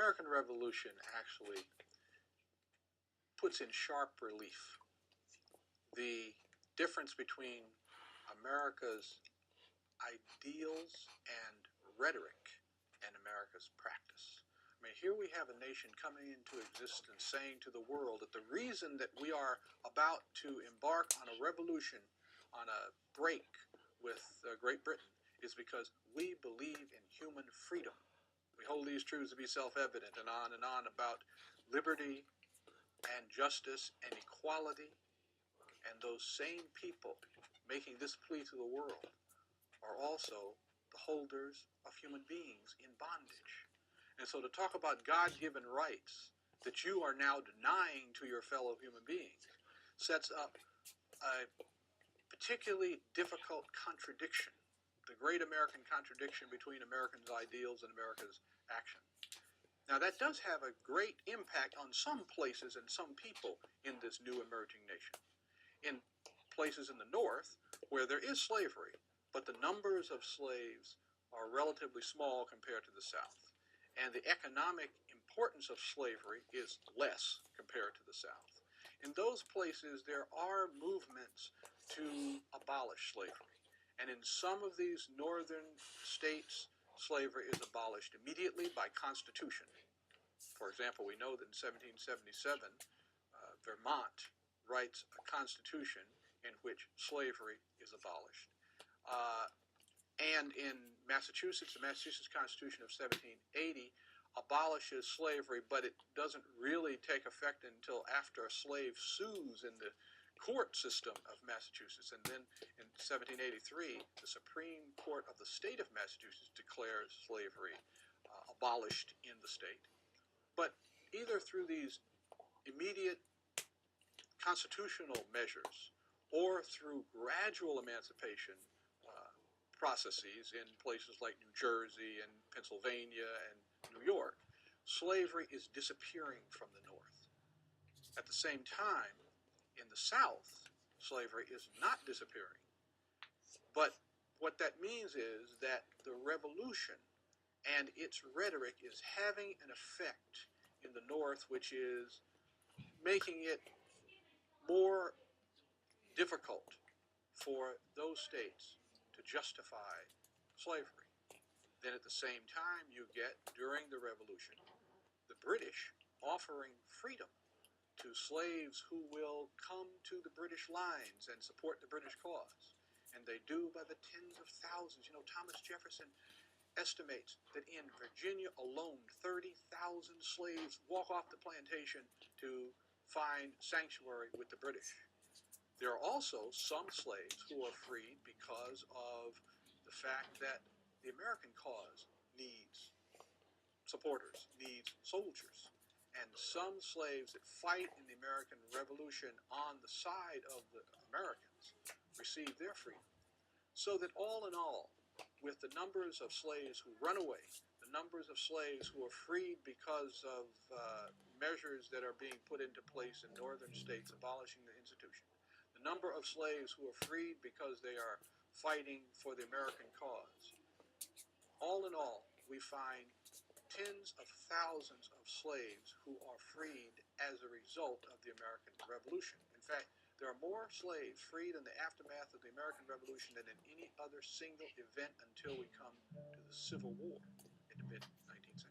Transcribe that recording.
American Revolution actually puts in sharp relief the difference between America's ideals and rhetoric and America's practice. I mean, here we have a nation coming into existence saying to the world that the reason that we are about to embark on a revolution, on a break with Great Britain, is because we believe in human freedom. We hold these truths to be self-evident, and on about liberty and justice and equality. And those same people making this plea to the world are also the holders of human beings in bondage. And so to talk about God-given rights that you are now denying to your fellow human beings sets up a particularly difficult contradiction, the great American contradiction between Americans' ideals and America's action. Now that does have a great impact on some places and some people in this new emerging nation. In places in the North where there is slavery, but the numbers of slaves are relatively small compared to the South, and the economic importance of slavery is less compared to the South. In those places, there are movements to abolish slavery. And in some of these northern states, slavery is abolished immediately by constitution. For example, we know that in 1777, Vermont writes a constitution in which slavery is abolished. And in Massachusetts, the Massachusetts Constitution of 1780 abolishes slavery, but it doesn't really take effect until after a slave sues in the court system of Massachusetts. And then in 1783, the Supreme Court of the state of Massachusetts declares slavery abolished in the state. But either through these immediate constitutional measures or through gradual emancipation processes in places like New Jersey and Pennsylvania and New York, slavery is disappearing from the North. At the same time, in the South, slavery is not disappearing. But what that means is that the revolution and its rhetoric is having an effect in the North, which is making it more difficult for those states to justify slavery. Then at the same time, you get, during the Revolution, the British offering freedom to slaves who will come to the British lines and support the British cause. And they do by the tens of thousands. You know, Thomas Jefferson estimates that in Virginia alone, 30,000 slaves walk off the plantation to find sanctuary with the British. There are also some slaves who are freed because of the fact that the American cause needs supporters, needs soldiers. And some slaves that fight in the American Revolution on the side of the Americans receive their freedom. So that all in all, with the numbers of slaves who run away, the numbers of slaves who are freed because of measures that are being put into place in northern states abolishing the institution, the number of slaves who are freed because they are fighting for the American cause. All in all, we find tens of thousands of slaves who are freed as a result of the American Revolution. In fact, there are more slaves freed in the aftermath of the American Revolution than in any other single event until we come to the Civil War in the mid-19th